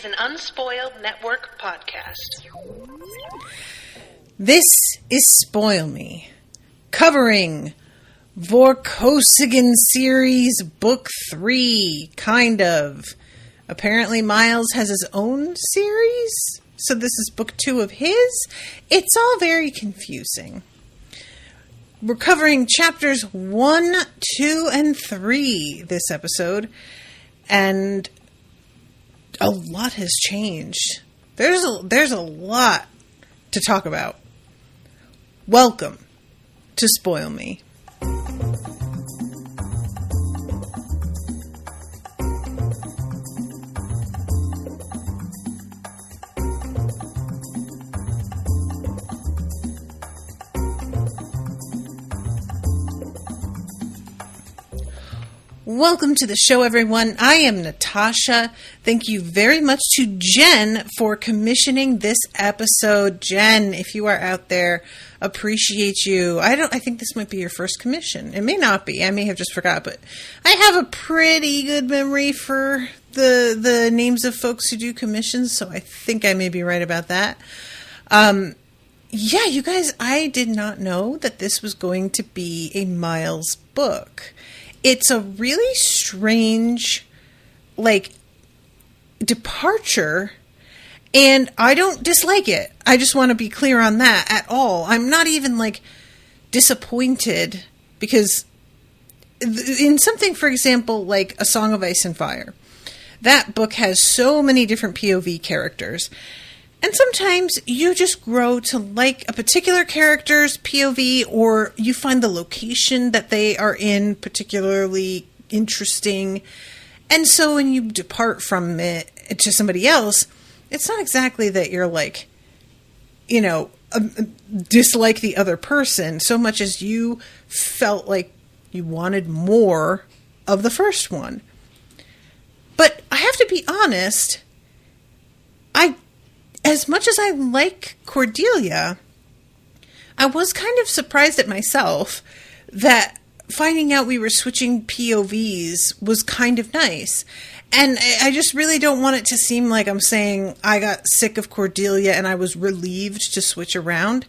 an Unspoiled Network podcast. This is Spoil Me, covering Vorkosigan Series Book 3, kind of. Apparently Miles has his own series, so this is Book 2 of his. It's all very confusing. We're covering chapters 1, 2, and 3 this episode, and a lot has changed. There's a lot to talk about. Welcome to Spoil Me. Welcome to the show, everyone. I am Natasha. Thank you very much to Jen for commissioning this episode. Jen, if you are out there, appreciate you. I think this might be your first commission. It may not be. I may have just forgot, but I have a pretty good memory for the names of folks who do commissions, so I think I may be right about that. Yeah, you guys, I did not know that this was going to be a Miles book. It's a really strange, departure, and I don't dislike it. I just want to be clear on that at all. I'm not even, disappointed, because in something, for example, like A Song of Ice and Fire, that book has so many different POV characters, and sometimes you just grow to like a particular character's POV, or you find the location that they are in particularly interesting. And so when you depart from it to somebody else, it's not exactly that you're dislike the other person so much as you felt like you wanted more of the first one. But I have to be honest, as much as I like Cordelia, I was kind of surprised at myself that finding out we were switching POVs was kind of nice. And I just really don't want it to seem like I'm saying I got sick of Cordelia and I was relieved to switch around.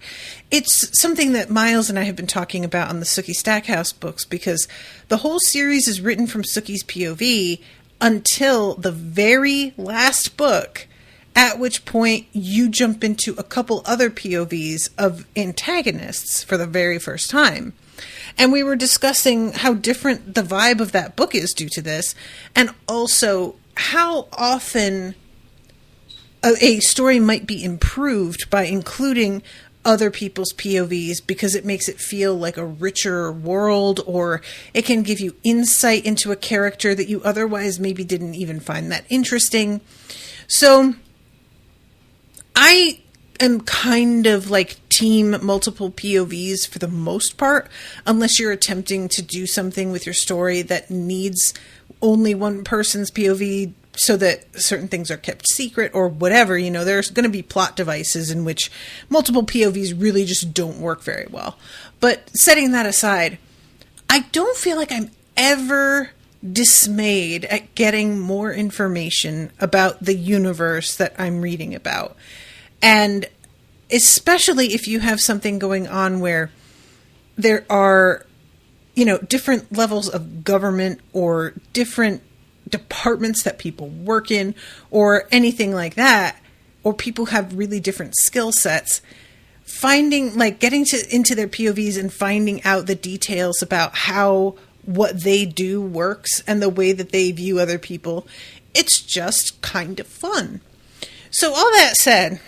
It's something that Miles and I have been talking about on the Sookie Stackhouse books, because the whole series is written from Sookie's POV until the very last book, at which point you jump into a couple other POVs of antagonists for the very first time. And we were discussing how different the vibe of that book is due to this, and also how often a story might be improved by including other people's POVs, because it makes it feel like a richer world, or it can give you insight into a character that you otherwise maybe didn't even find that interesting. So I am kind of team multiple POVs for the most part, unless you're attempting to do something with your story that needs only one person's POV so that certain things are kept secret or whatever. There's going to be plot devices in which multiple POVs really just don't work very well. But setting that aside, I don't feel like I'm ever dismayed at getting more information about the universe that I'm reading about. And especially if you have something going on where there are, different levels of government or different departments that people work in or anything like that, or people have really different skill sets, getting into their POVs and finding out the details about how what they do works and the way that they view other people, it's just kind of fun. So all that said,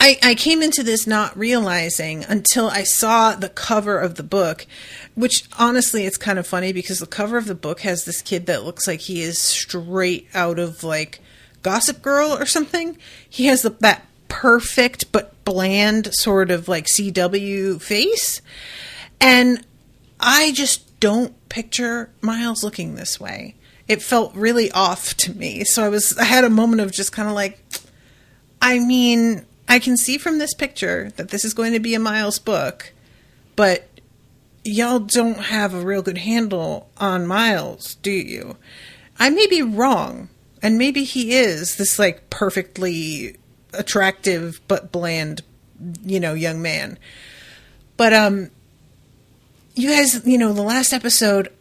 I came into this not realizing until I saw the cover of the book, which honestly, it's kind of funny because the cover of the book has this kid that looks like he is straight out of Gossip Girl or something. He has that perfect but bland sort of CW face. And I just don't picture Miles looking this way. It felt really off to me. So I had a moment of just kind of I can see from this picture that this is going to be a Miles book, but y'all don't have a real good handle on Miles, do you? I may be wrong. And maybe he is this like perfectly attractive but bland, young man. But you guys, the last episode,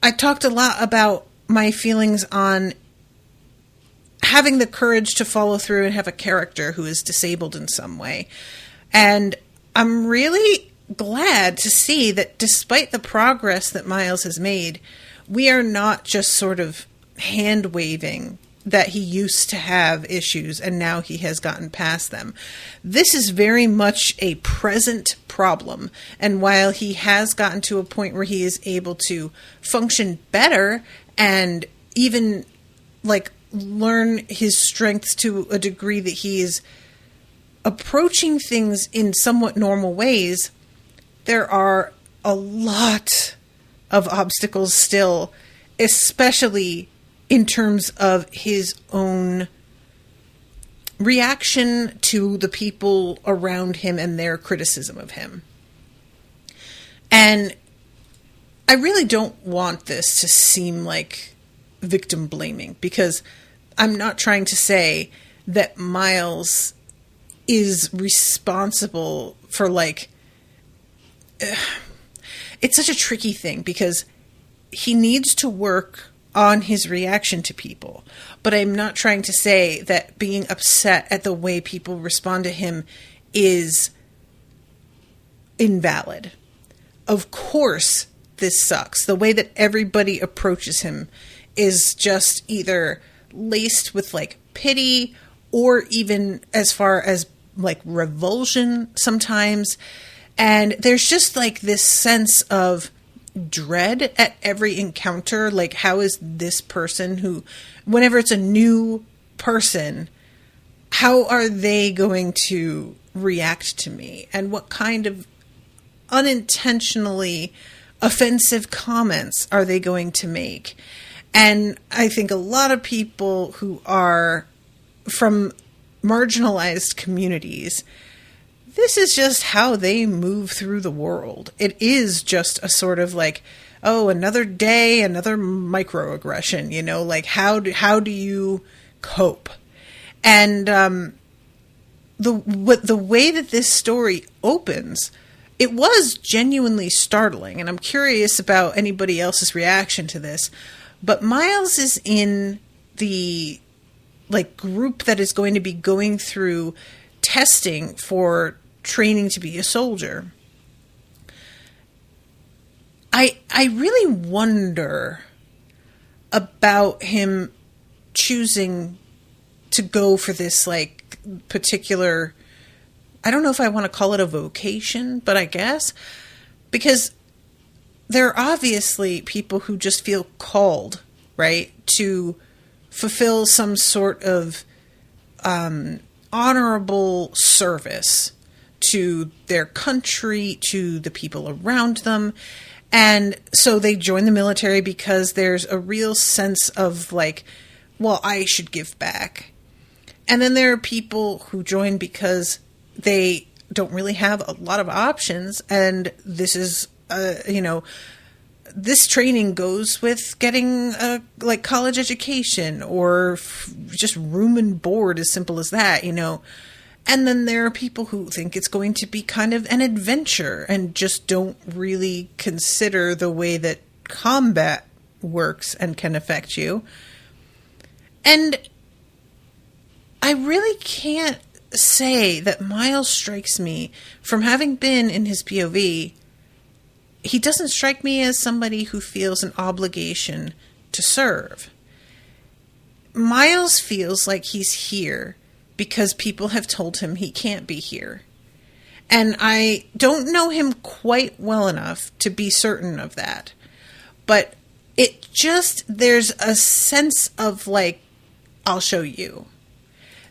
I talked a lot about my feelings on having the courage to follow through and have a character who is disabled in some way. And I'm really glad to see that despite the progress that Miles has made, we are not just sort of hand-waving that he used to have issues and now he has gotten past them. This is very much a present problem. And while he has gotten to a point where he is able to function better and even like learn his strengths to a degree that he is approaching things in somewhat normal ways, there are a lot of obstacles still, especially in terms of his own reaction to the people around him and their criticism of him. And I really don't want this to seem like victim blaming, because I'm not trying to say that Miles is responsible for it's such a tricky thing because he needs to work on his reaction to people. But I'm not trying to say that being upset at the way people respond to him is invalid. Of course, this sucks. The way that everybody approaches him is just either laced with pity or even as far as revulsion sometimes. And there's just this sense of dread at every encounter. How is this person who, whenever it's a new person, how are they going to react to me? And what kind of unintentionally offensive comments are they going to make? And I think a lot of people who are from marginalized communities, this is just how they move through the world. It is just a sort of another day, another microaggression, how do you cope? And the way that this story opens, it was genuinely startling, and I'm curious about anybody else's reaction to this. But Miles is in the group that is going to be going through testing for training to be a soldier. I really wonder about him choosing to go for this particular, I don't know if I want to call it a vocation, but I guess, because there are obviously people who just feel called, right, to fulfill some sort of honorable service to their country, to the people around them. And so they join the military because there's a real sense of I should give back. And then there are people who join because they don't really have a lot of options. And this is, this training goes with getting a college education or just room and board, as simple as that, And then there are people who think it's going to be kind of an adventure and just don't really consider the way that combat works and can affect you. And I really can't say that Miles strikes me, from having been in his POV, he doesn't strike me as somebody who feels an obligation to serve. Miles feels like he's here because people have told him he can't be here. And I don't know him quite well enough to be certain of that. But there's a sense of I'll show you,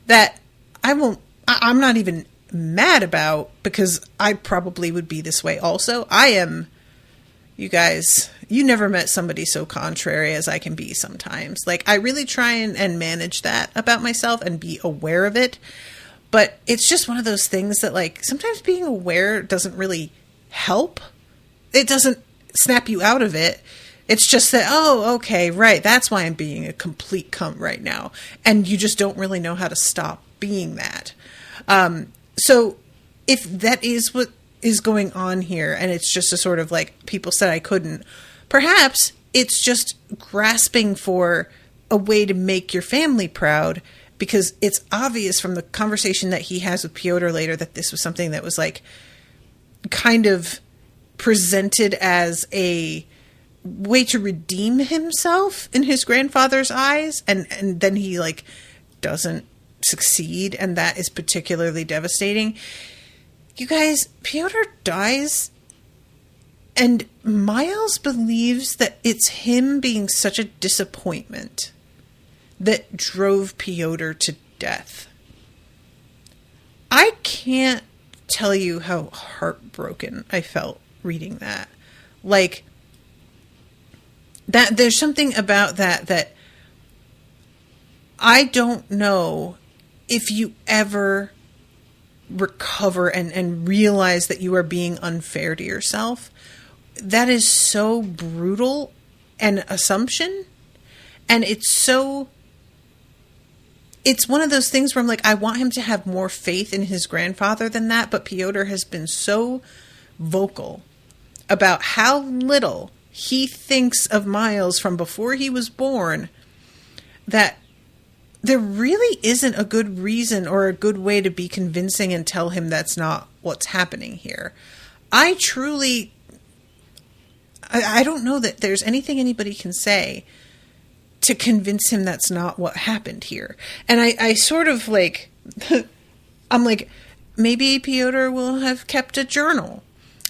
that I'm not even mad about, because I probably would be this way also. You guys, you never met somebody so contrary as I can be sometimes. I really try and manage that about myself and be aware of it. But it's just one of those things that sometimes being aware doesn't really help. It doesn't snap you out of it. It's just that, oh, okay, right, that's why I'm being a complete cunt right now. And you just don't really know how to stop being that. So if that is what is going on here, and it's just a sort of like, people said I couldn't, perhaps it's just grasping for a way to make your family proud, because it's obvious from the conversation that he has with Pyotr later that this was something that was like kind of presented as a way to redeem himself in his grandfather's eyes, and then he like doesn't succeed, and that is particularly devastating. You guys, Pyotr dies, and Miles believes that it's him being such a disappointment that drove Pyotr to death. I can't tell you how heartbroken I felt reading that. Like, that there's something about that I don't know if you ever recover and realize that you are being unfair to yourself. That is so brutal an assumption. And it's one of those things where I'm like, I want him to have more faith in his grandfather than that. But Pyotr has been so vocal about how little he thinks of Miles from before he was born, that there really isn't a good reason or a good way to be convincing and tell him that's not what's happening here. I don't know that there's anything anybody can say to convince him that's not what happened here. And I sort of like, I'm like, maybe Pyotr will have kept a journal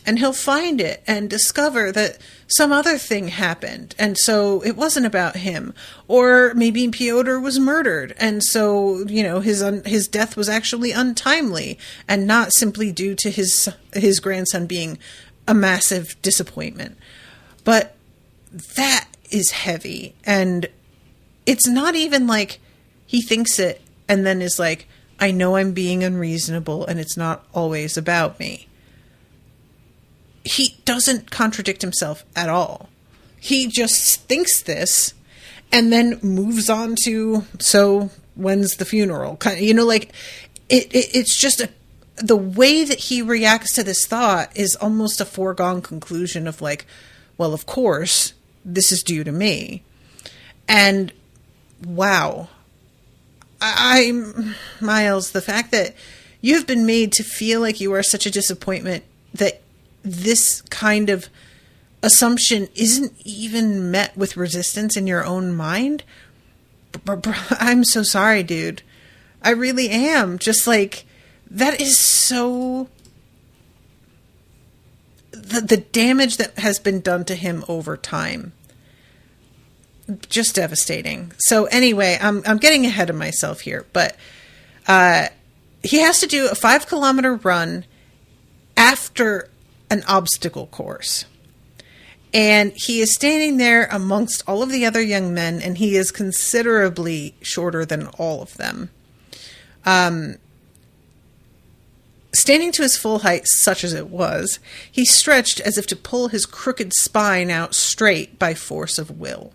and he'll find it and discover that some other thing happened, and so it wasn't about him. Or maybe Pyotr was murdered, and so, you know, his death was actually untimely and not simply due to his grandson being a massive disappointment. But that is heavy, and it's not even like he thinks it and then is like, I know I'm being unreasonable and it's not always about me. He doesn't contradict himself at all. He just thinks this and then moves on to, so when's the funeral? You know, like, it's just the way that he reacts to this thought is almost a foregone conclusion of like, well, of course, this is due to me. And wow, Miles, the fact that you have been made to feel like you are such a disappointment that this kind of assumption isn't even met with resistance in your own mind. I'm so sorry, dude. I really am. Just like, that is so... The damage that has been done to him over time. Just devastating. So anyway, I'm getting ahead of myself here, but he has to do a 5-kilometer run after an obstacle course. And he is standing there amongst all of the other young men, and he is considerably shorter than all of them. Standing to his full height, such as it was, he stretched as if to pull his crooked spine out straight by force of will.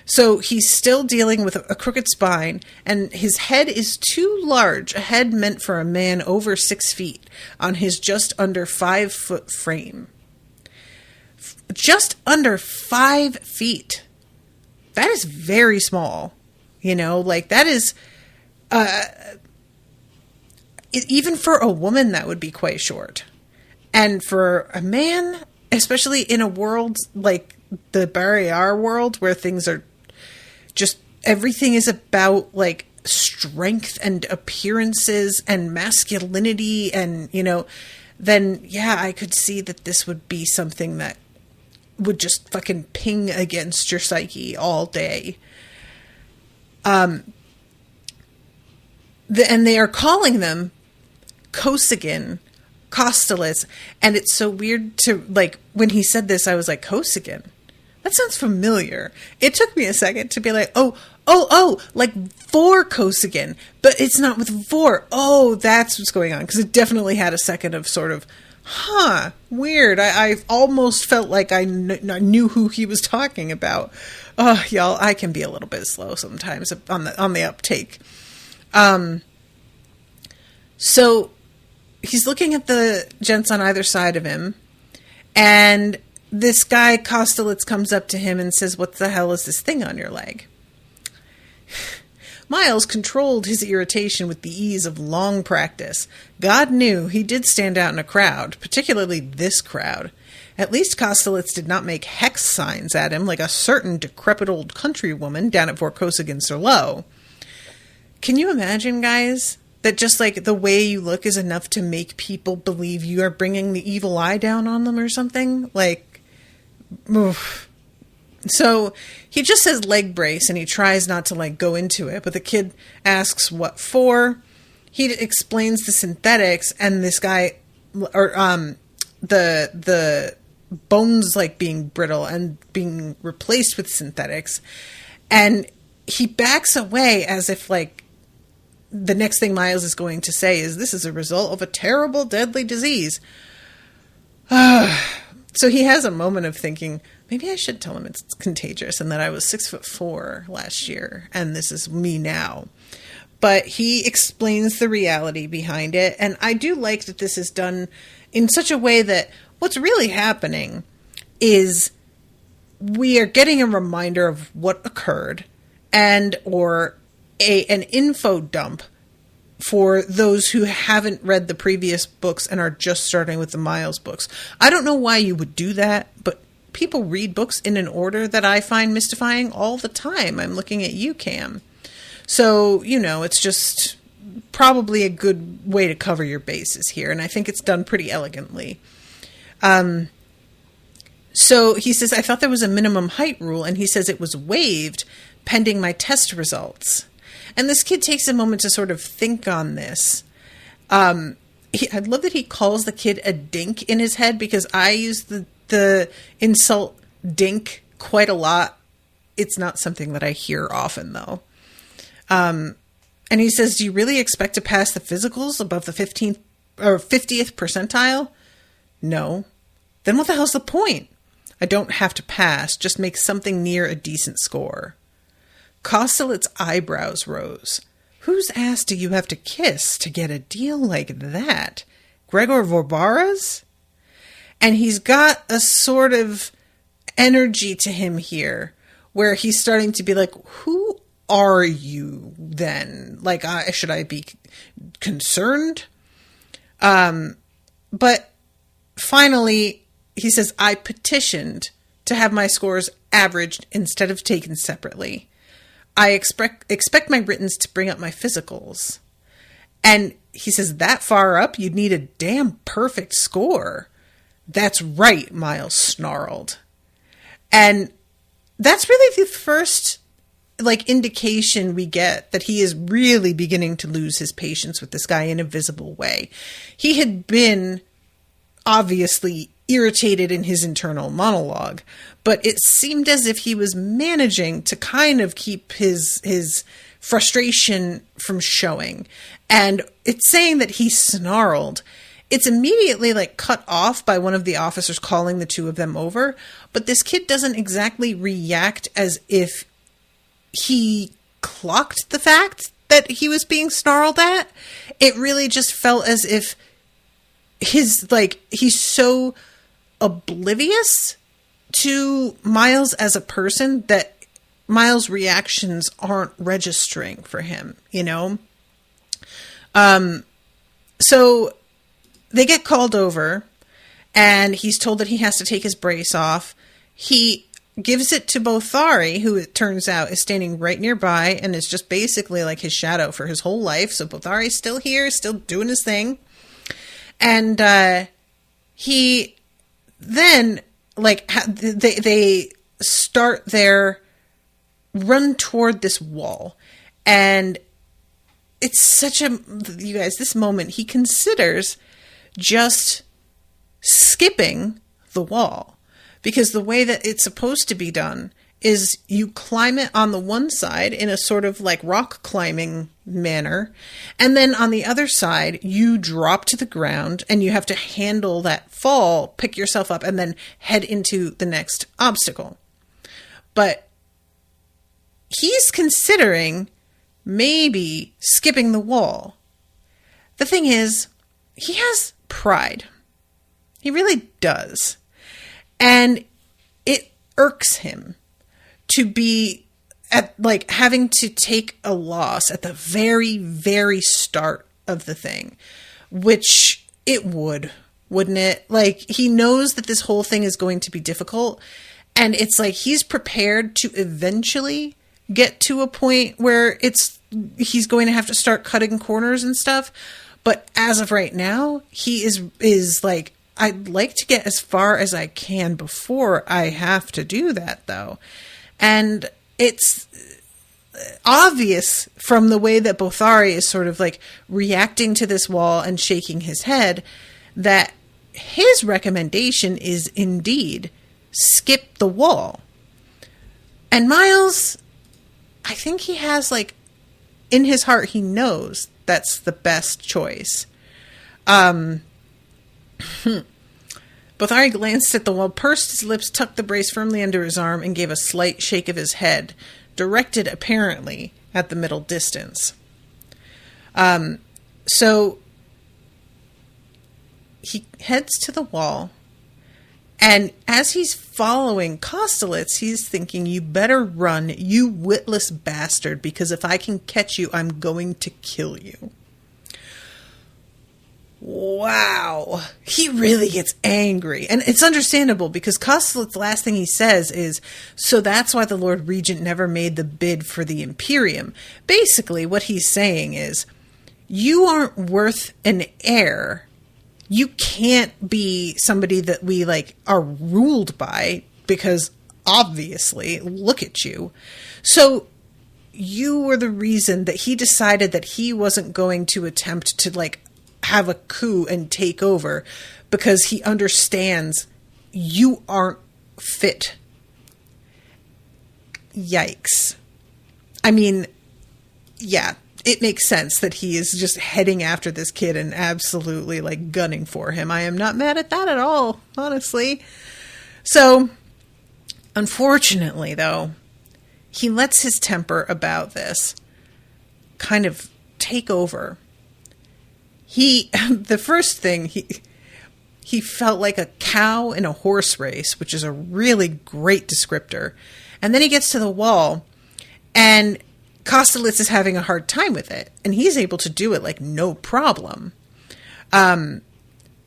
So he's still dealing with a crooked spine, and his head is too large, a head meant for a man over 6 feet, on his just under 5-foot frame. Just under 5 feet. That is very small. You know, like, that is... even for a woman, that would be quite short. And for a man, especially in a world like the Barrier world, where things are just, everything is about like strength and appearances and masculinity, and, you know, then yeah, I could see that this would be something that would just fucking ping against your psyche all day. And they are calling them Kosygin, Kostelets, and it's so weird to, like, when he said this, I was like, Kosygin? That sounds familiar. It took me a second to be like, oh, like Vor Kosygin, but it's not with Vor. Oh, that's what's going on, because it definitely had a second of sort of Weird. I almost felt like I knew who he was talking about. Oh, y'all, I can be a little bit slow sometimes on the uptake. So he's looking at the gents on either side of him, and this guy, Kostelitz, comes up to him and says, "What the hell is this thing on your leg?" Miles controlled his irritation with the ease of long practice. God knew he did stand out in a crowd, particularly this crowd. At least Kostelitz did not make hex signs at him like a certain decrepit old countrywoman down at Vorkosagin-Surlow. Can you imagine, guys, that just like the way you look is enough to make people believe you are bringing the evil eye down on them or something? Like, oof. So he just says leg brace, and he tries not to like go into it, but the kid asks what for. He explains the synthetics, and this guy, or the bones like being brittle and being replaced with synthetics, and he backs away as if like the next thing Miles is going to say is, "This is a result of a terrible, deadly disease." So he has a moment of thinking, maybe I should tell him it's contagious and that I was 6'4" last year and this is me now. But he explains the reality behind it. And I do like that this is done in such a way that what's really happening is we are getting a reminder of what occurred or an info dump for those who haven't read the previous books and are just starting with the Miles books. I don't know why you would do that, but people read books in an order that I find mystifying all the time. I'm looking at you, Cam. So, it's just probably a good way to cover your bases here, and I think it's done pretty elegantly. So he says, I thought there was a minimum height rule, and he says it was waived pending my test results. And this kid takes a moment to sort of think on this. I love that he calls the kid a dink in his head, because I use the insult dink quite a lot. It's not something that I hear often, though. And he says, do you really expect to pass the physicals above the 15th or 50th percentile? No. Then what the hell's the point? I don't have to pass, just make something near a decent score. Kostelitz's eyebrows rose. Whose ass do you have to kiss to get a deal like that? Gregor Vorbara's? And he's got a sort of energy to him here where he's starting to be like, who are you then? Like, should I be concerned? But finally, he says, I petitioned to have my scores averaged instead of taken separately. I expect my writtens to bring up my physicals. And he says, that far up, you'd need a damn perfect score. That's right, Miles snarled. And that's really the first indication we get that he is really beginning to lose his patience with this guy in a visible way. He had been obviously irritated in his internal monologue, but it seemed as if he was managing to kind of keep his frustration from showing. And it's saying that he snarled. It's immediately cut off by one of the officers calling the two of them over, but this kid doesn't exactly react as if he clocked the fact that he was being snarled at. It really just felt as if he's so oblivious to Miles as a person that Miles' reactions aren't registering for him, So they get called over, and he's told that he has to take his brace off. He gives it to Bothari, who it turns out is standing right nearby and is just basically his shadow for his whole life. So Bothari's still here, still doing his thing. And he then, they start their run toward this wall. And it's such you guys, this moment, he considers just skipping the wall. Because the way that it's supposed to be done is you climb it on the one side in a sort of like rock climbing manner. And then on the other side, you drop to the ground and you have to handle that fall, pick yourself up, and then head into the next obstacle. But he's considering maybe skipping the wall. The thing is, he has pride. He really does. And it irks him to be at like having to take a loss at the very, very start of the thing, which it would, wouldn't it? Like, he knows that this whole thing is going to be difficult, and it's like he's prepared to eventually get to a point where he's going to have to start cutting corners and stuff. But as of right now, he is like, I'd like to get as far as I can before I have to do that, though. And it's obvious from the way that Bothari is sort of like reacting to this wall and shaking his head that his recommendation is indeed skip the wall. And Miles, I think he has like in his heart, he knows that's the best choice. Bothari glanced at the wall, pursed his lips, tucked the brace firmly under his arm, and gave a slight shake of his head, directed apparently at the middle distance. So he heads to the wall, and as he's following Kostelitz, he's thinking, you better run, you witless bastard, because if I can catch you, I'm going to kill you. Wow. He really gets angry. And it's understandable because Kostelitz's last thing he says is, so that's why the Lord Regent never made the bid for the Imperium. Basically, what he's saying is, you aren't worth an heir. You can't be somebody that we like are ruled by because obviously, look at you. So you were the reason that he decided that he wasn't going to attempt to like have a coup and take over because he understands you aren't fit. Yikes. I mean, yeah, it makes sense that he is just heading after this kid and absolutely like gunning for him. I am not mad at that at all, honestly. So, unfortunately though, he lets his temper about this kind of take over. The first thing, he felt like a cow in a horse race, which is a really great descriptor. And then he gets to the wall, and Kostelitz is having a hard time with it, and he's able to do it like no problem.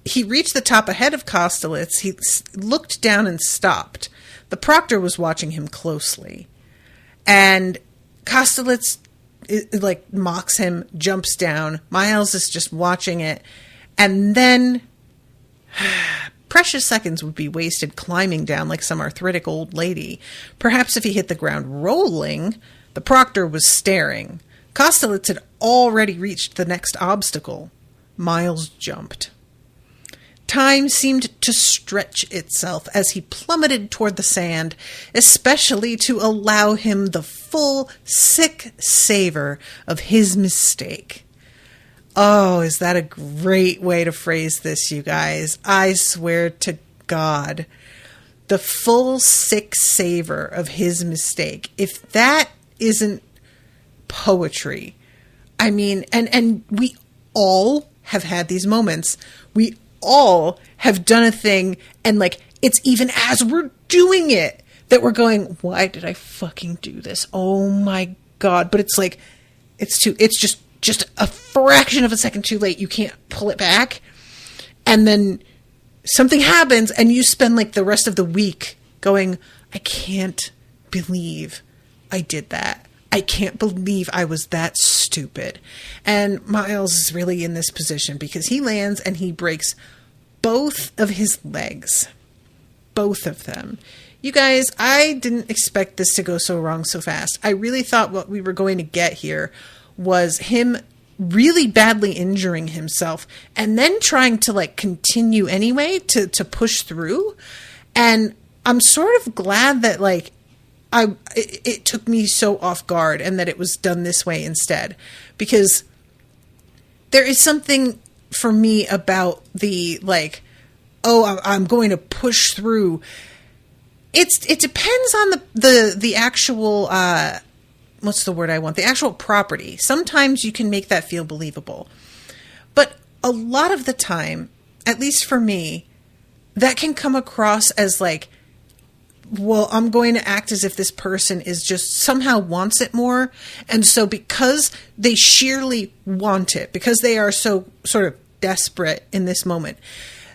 He reached the top ahead of Kostelitz. He looked down and stopped. The proctor was watching him closely, and Kostelitz it like mocks him, jumps down. Miles is just watching it. And then precious seconds would be wasted climbing down like some arthritic old lady. Perhaps if he hit the ground rolling, the proctor was staring. Kostelitz had already reached the next obstacle. Miles jumped. Time seemed to stretch itself as he plummeted toward the sand, especially to allow him the full, sick savor of his mistake. Oh, is that a great way to phrase this, you guys? I swear to God. The full, sick savor of his mistake. If that isn't poetry, I mean, and we all have had these moments. We all have done a thing, and like it's even as we're doing it that we're going, why did I fucking do this? Oh my God. But it's like it's just a fraction of a second too late. You can't pull it back, and then something happens and you spend like the rest of the week going, I can't believe I did that. I can't believe I was that stupid. And Miles is really in this position because he lands and he breaks both of his legs. Both of them. You guys, I didn't expect this to go so wrong so fast. I really thought what we were going to get here was him really badly injuring himself and then trying to like continue anyway to push through. And I'm sort of glad that like it took me so off guard, and that it was done this way instead, because there is something for me about the, like, oh, I'm going to push through. It depends on the actual, what's the word I want? The actual property. Sometimes you can make that feel believable. But a lot of the time, at least for me, that can come across as like, well, I'm going to act as if this person is just somehow wants it more. And so because they sheerly want it, because they are so sort of desperate in this moment,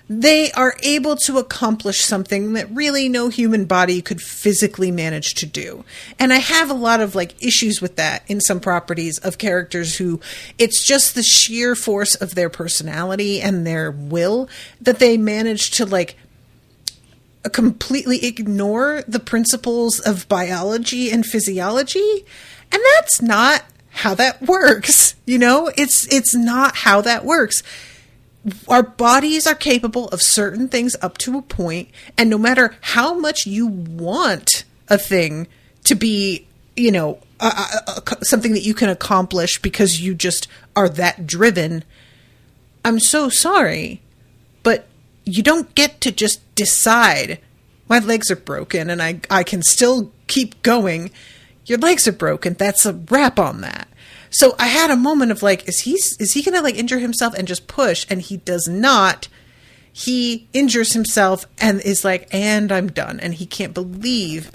they are able to accomplish something that really no human body could physically manage to do. And I have a lot of like issues with that in some properties of characters who it's just the sheer force of their personality and their will that they manage to like completely ignore the principles of biology and physiology. And that's not how that works. You know, it's not how that works. Our bodies are capable of certain things up to a point, and no matter how much you want a thing to be, you know, something that you can accomplish because you just are that driven, I'm so sorry, but you don't get to just decide, my legs are broken and I can still keep going. Your legs are broken. That's a wrap on that. So I had a moment of like, is he going to like injure himself and just push? And he does not. He injures himself and is like, and I'm done. And he can't believe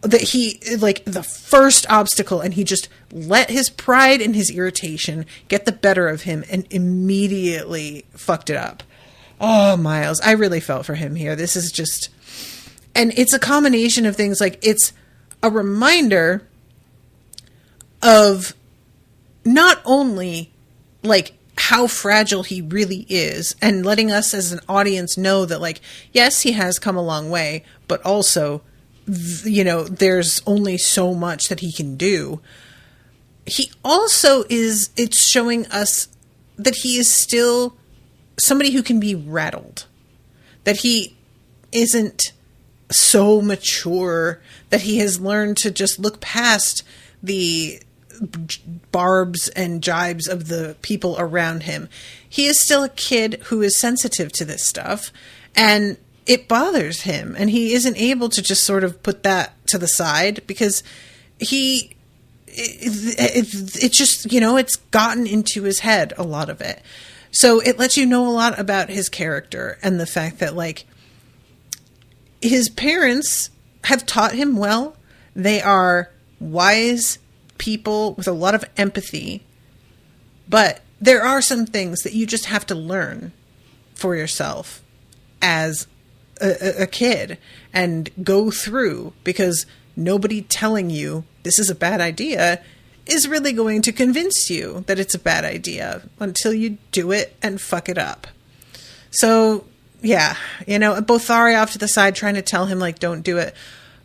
that he, like, the first obstacle, and he just let his pride and his irritation get the better of him and immediately fucked it up. Oh, Miles, I really felt for him here. This is just, and it's a combination of things. Like, it's a reminder of not only like how fragile he really is, and letting us as an audience know that, like, yes, he has come a long way, but also, you know, there's only so much that he can do. He also is, it's showing us that he is still somebody who can be rattled, that he isn't so mature, that he has learned to just look past the barbs and jibes of the people around him. He is still a kid who is sensitive to this stuff, and it bothers him, and he isn't able to just sort of put that to the side because it just, you know, it's gotten into his head, a lot of it. So it lets you know a lot about his character and the fact that, like, his parents have taught him well. They are wise people with a lot of empathy, but there are some things that you just have to learn for yourself as a kid and go through, because nobody telling you this is a bad idea is really going to convince you that it's a bad idea until you do it and fuck it up. So yeah, you know, Bothari off to the side trying to tell him, like, don't do it.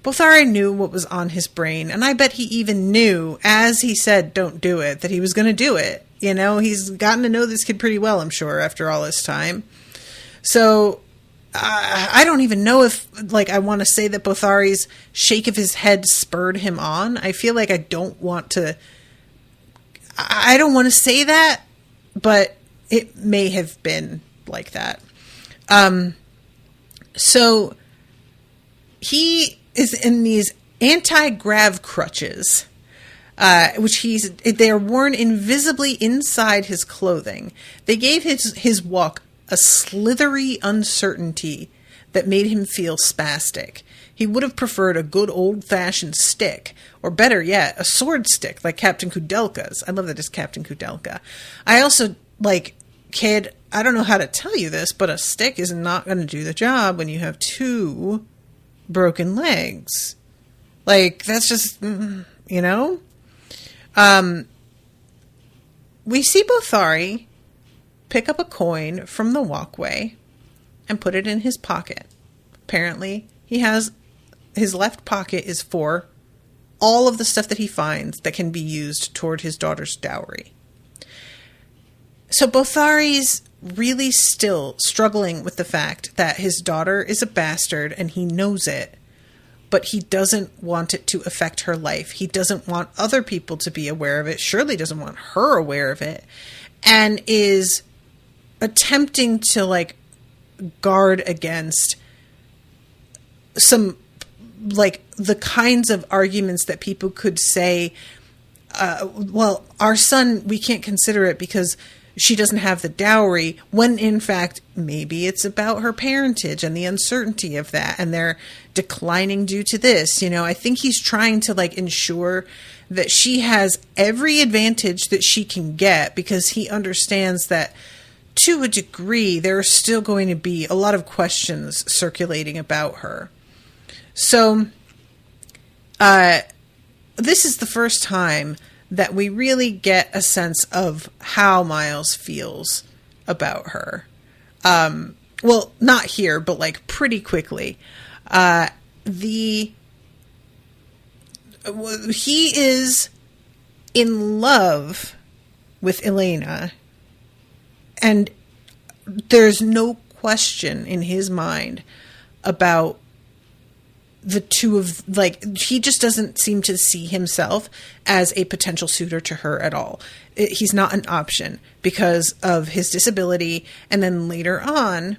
Bothari knew what was on his brain, and I bet he even knew, as he said don't do it, that he was going to do it. You know, he's gotten to know this kid pretty well, I'm sure, after all this time. So I don't even know if, like, I want to say that Bothari's shake of his head spurred him on. I feel like I don't want to say that, but it may have been like that. So he is in these anti-grav crutches, which they are worn invisibly inside his clothing. They gave his walk a slithery uncertainty that made him feel spastic. He would have preferred a good old-fashioned stick, or better yet, a sword stick like Captain Kudelka's. I love that it's Captain Kudelka. I also, like, kid, I don't know how to tell you this, but a stick is not going to do the job when you have two broken legs. Like, that's just, you know? We see Bothari pick up a coin from the walkway and put it in his pocket. Apparently, his left pocket is for all of the stuff that he finds that can be used toward his daughter's dowry. So Bothari's really still struggling with the fact that his daughter is a bastard and he knows it, but he doesn't want it to affect her life. He doesn't want other people to be aware of it, surely doesn't want her aware of it, and is attempting to, like, guard against some, like, the kinds of arguments that people could say, well, our son, we can't consider it because she doesn't have the dowry, when in fact, maybe it's about her parentage and the uncertainty of that, and they're declining due to this. I think he's trying to, like, ensure that she has every advantage that she can get, because he understands that to a degree, there are still going to be a lot of questions circulating about her. So, this is the first time that we really get a sense of how Miles feels about her. Well, not here, but, like, pretty quickly. He is in love with Elena, and there's no question in his mind about the two of, like, he just doesn't seem to see himself as a potential suitor to her at all. He's not an option because of his disability. And then later on,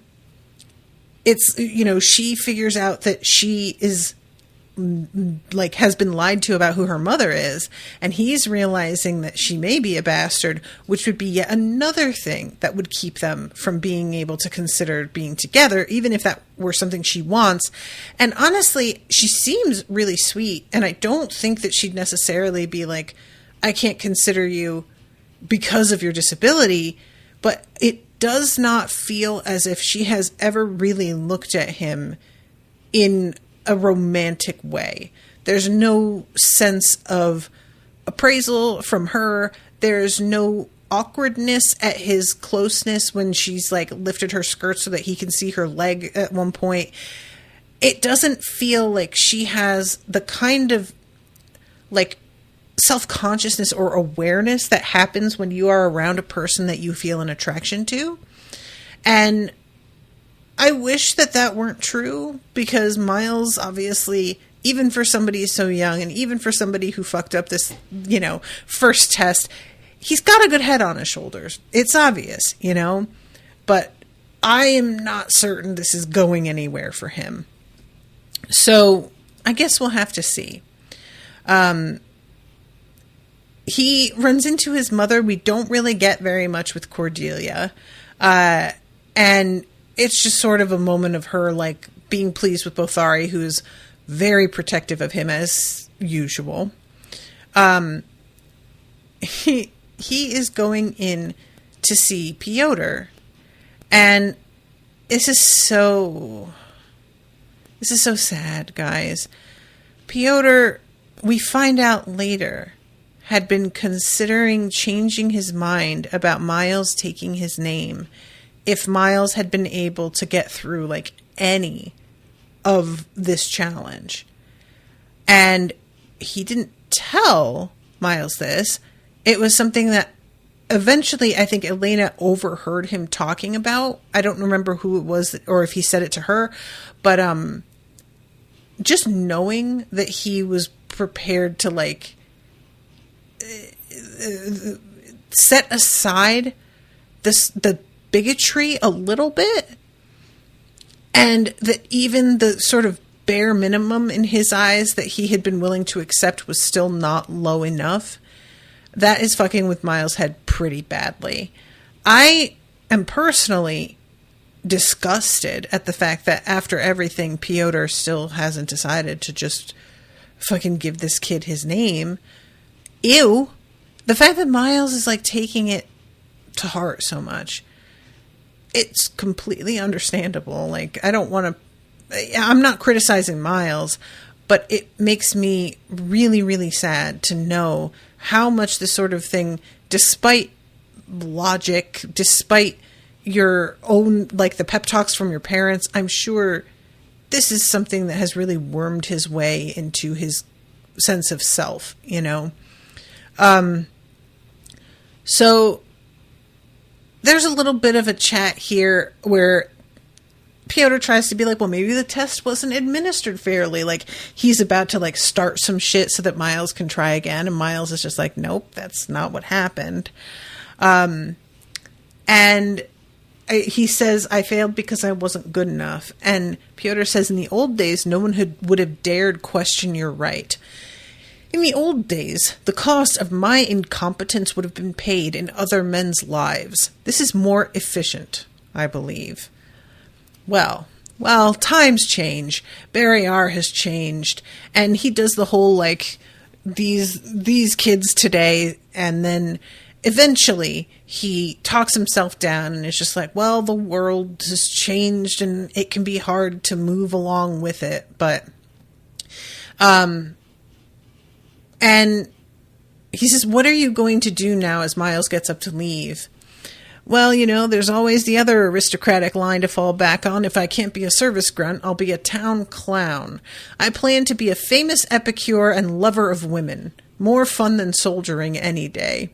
it's, she figures out that she is, like, has been lied to about who her mother is, and he's realizing that she may be a bastard, which would be yet another thing that would keep them from being able to consider being together, even if that were something she wants. And honestly, she seems really sweet, and I don't think that she'd necessarily be like, I can't consider you because of your disability, but it does not feel as if she has ever really looked at him in a romantic way. There's no sense of appraisal from her. There's no awkwardness at his closeness when she's, like, lifted her skirt so that he can see her leg at one point. It doesn't feel like she has the kind of, like, self-consciousness or awareness that happens when you are around a person that you feel an attraction to. And I wish that weren't true, because Miles, obviously, even for somebody so young, and even for somebody who fucked up this, first test, he's got a good head on his shoulders. It's obvious, but I am not certain this is going anywhere for him. So I guess we'll have to see. He runs into his mother. We don't really get very much with Cordelia. And it's just sort of a moment of her, like, being pleased with Bothari, who's very protective of him as usual. He is going in to see Piotr, and this is so sad, guys. Piotr, we find out later, had been considering changing his mind about Miles taking his name if Miles had been able to get through, like, any of this challenge. And he didn't tell Miles this. It was something that eventually I think Elena overheard him talking about. I don't remember who it was or if he said it to her, but just knowing that he was prepared to, like, set aside the bigotry a little bit, and that even the sort of bare minimum in his eyes that he had been willing to accept was still not low enough, that is fucking with Miles' head pretty badly. I am personally disgusted at the fact that after everything, Piotr still hasn't decided to just fucking give this kid his name. Ew. The fact that Miles is, like, taking it to heart so much, it's completely understandable. Like, I'm not criticizing Miles, but it makes me really, really sad to know how much this sort of thing, despite logic, despite your own, like, the pep talks from your parents, I'm sure this is something that has really wormed his way into his sense of self, So there's a little bit of a chat here where Piotr tries to be like, well, maybe the test wasn't administered fairly. Like, he's about to, like, start some shit so that Miles can try again. And Miles is just like, nope, that's not what happened. And he says, I failed because I wasn't good enough. And Piotr says, in the old days, no one would have dared question your right. In the old days, the cost of my incompetence would have been paid in other men's lives. This is more efficient, I believe. Well, times change. Barrier has changed. And he does the whole, like, these kids today, and then eventually he talks himself down and is just like, well, the world has changed and it can be hard to move along with it. But, and he says, what are you going to do now as Miles gets up to leave? Well, there's always the other aristocratic line to fall back on. If I can't be a service grunt, I'll be a town clown. I plan to be a famous epicure and lover of women. More fun than soldiering any day.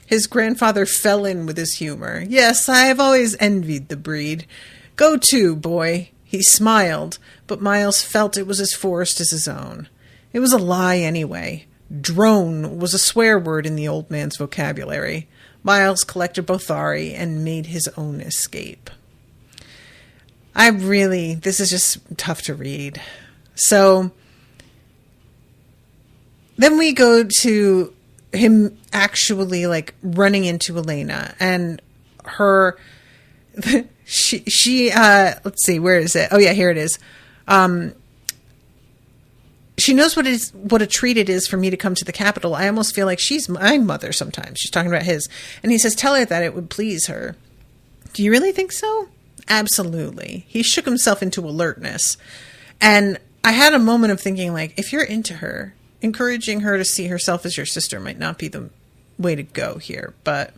His grandfather fell in with his humor. Yes, I have always envied the breed. Go to, boy. He smiled, but Miles felt it was as forced as his own. It was a lie anyway. Drone was a swear word in the old man's vocabulary. Miles collected Bothari and made his own escape. This is just tough to read. So then we go to him actually, like, running into Elena, and her, she let's see, where is it? Oh yeah, here it is. She knows what a treat it is for me to come to the capital. I almost feel like she's my mother sometimes. She's talking about his. And he says, tell her that it would please her. Do you really think so? Absolutely. He shook himself into alertness. And I had a moment of thinking, like, if you're into her, encouraging her to see herself as your sister might not be the way to go here. But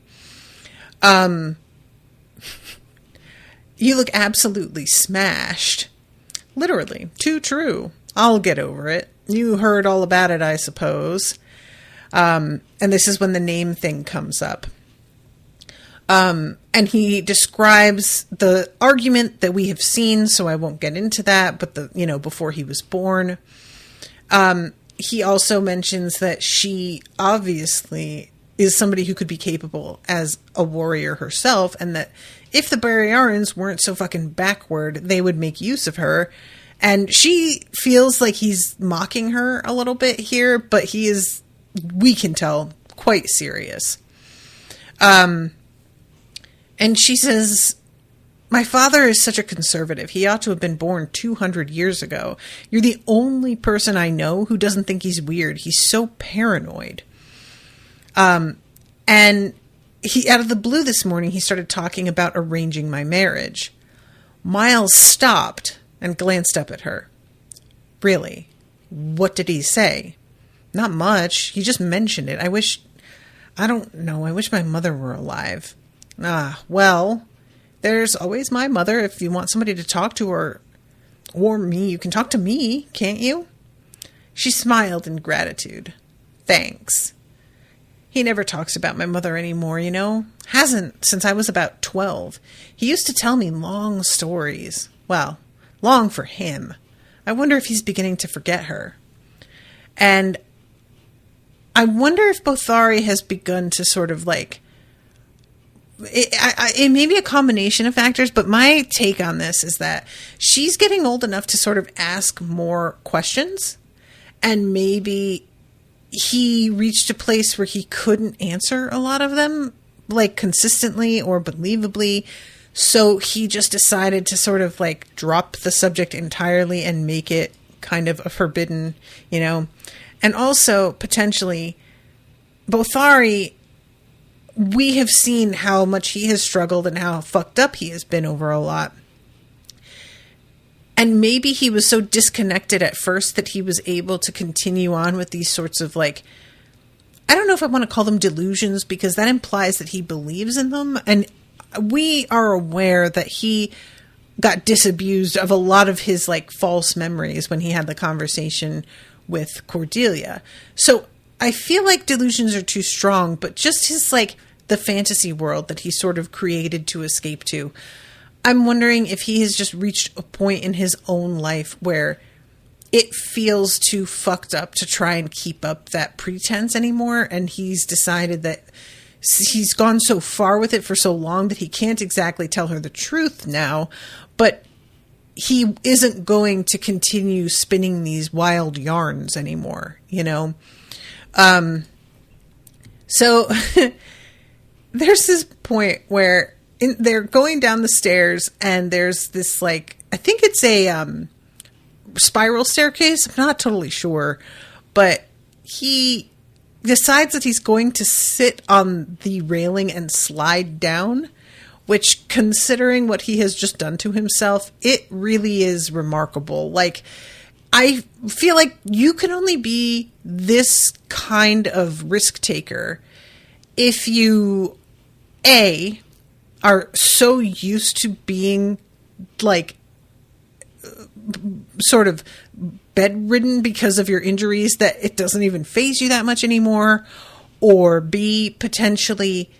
you look absolutely smashed. Literally. Too true. I'll get over it. You heard all about it, I suppose. And this is when the name thing comes up. And he describes the argument that we have seen, so I won't get into that, but before he was born. He also mentions that she obviously is somebody who could be capable as a warrior herself, and that if the Baryarans weren't so fucking backward, they would make use of her. And she feels like he's mocking her a little bit here, but he is, we can tell, quite serious. And she says, my father is such a conservative. He ought to have been born 200 years ago. You're the only person I know who doesn't think he's weird. He's so paranoid. And he, out of the blue this morning, he started talking about arranging my marriage. Miles stopped and glanced up at her. Really? What did he say? Not much. He just mentioned it. I wish my mother were alive. Well, there's always my mother. If you want somebody to talk to, or me, you can talk to me, can't you? She smiled in gratitude. Thanks. He never talks about my mother anymore, Hasn't since I was about 12. He used to tell me long stories. Well, long for him. I wonder if he's beginning to forget her. And I wonder if Bothari has begun to sort of like... It may be a combination of factors, but my take on this is that she's getting old enough to sort of ask more questions, and maybe he reached a place where he couldn't answer a lot of them, like, consistently or believably. So he just decided to sort of like drop the subject entirely and make it kind of a forbidden, and also potentially Bothari, we have seen how much he has struggled and how fucked up he has been over a lot. And maybe he was so disconnected at first that he was able to continue on with these sorts of, like, I don't know if I want to call them delusions, because that implies that he believes in them. And we are aware that he got disabused of a lot of his, like, false memories when he had the conversation with Cordelia. So I feel like delusions are too strong, but just his, like, the fantasy world that he sort of created to escape to. I'm wondering if he has just reached a point in his own life where it feels too fucked up to try and keep up that pretense anymore. And he's decided that he's gone so far with it for so long that he can't exactly tell her the truth now, but he isn't going to continue spinning these wild yarns anymore, you know? So there's this point where they're going down the stairs and there's this, like, I think it's a spiral staircase. I'm not totally sure, but he decides that he's going to sit on the railing and slide down, which, considering what he has just done to himself, it really is remarkable. Like, I feel like you can only be this kind of risk taker if you, A, are so used to being, like, sort of bedridden because of your injuries that it doesn't even faze you that much anymore, or B, potentially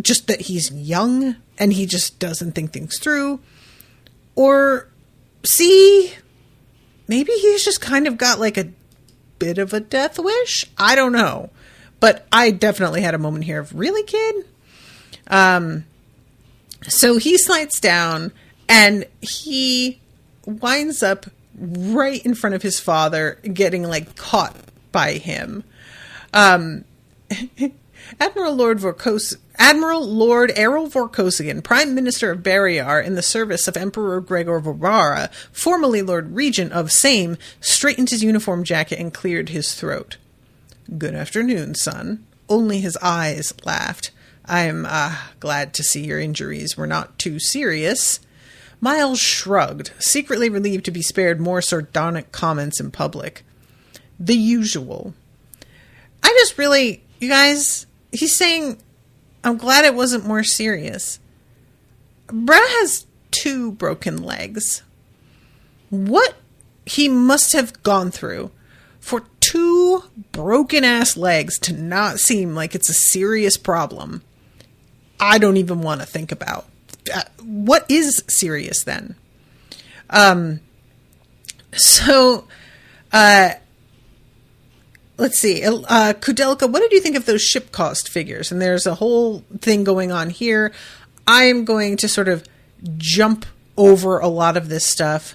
just that he's young and he just doesn't think things through, or C, maybe he's just kind of got like a bit of a death wish. I don't know, but I definitely had a moment here of, really, kid? So he slides down and he winds up right in front of his father, getting, like, caught by him. Admiral Lord Errol Vorkosigan, Prime Minister of Barrayar in the service of Emperor Gregor Vobara, formerly Lord Regent of same, straightened his uniform jacket and cleared his throat. "Good afternoon, son." Only his eyes laughed. "I'm glad to see your injuries were not too serious." Miles shrugged, secretly relieved to be spared more sardonic comments in public. The usual. I just really, you guys, he's saying, I'm glad it wasn't more serious. Brad has 2 broken legs. What he must have gone through for 2 broken-ass legs to not seem like it's a serious problem, I don't even want to think about. What is serious then? Let's see. Kudelka, what did you think of those ship cost figures? And there's a whole thing going on here. I'm going to sort of jump over a lot of this stuff.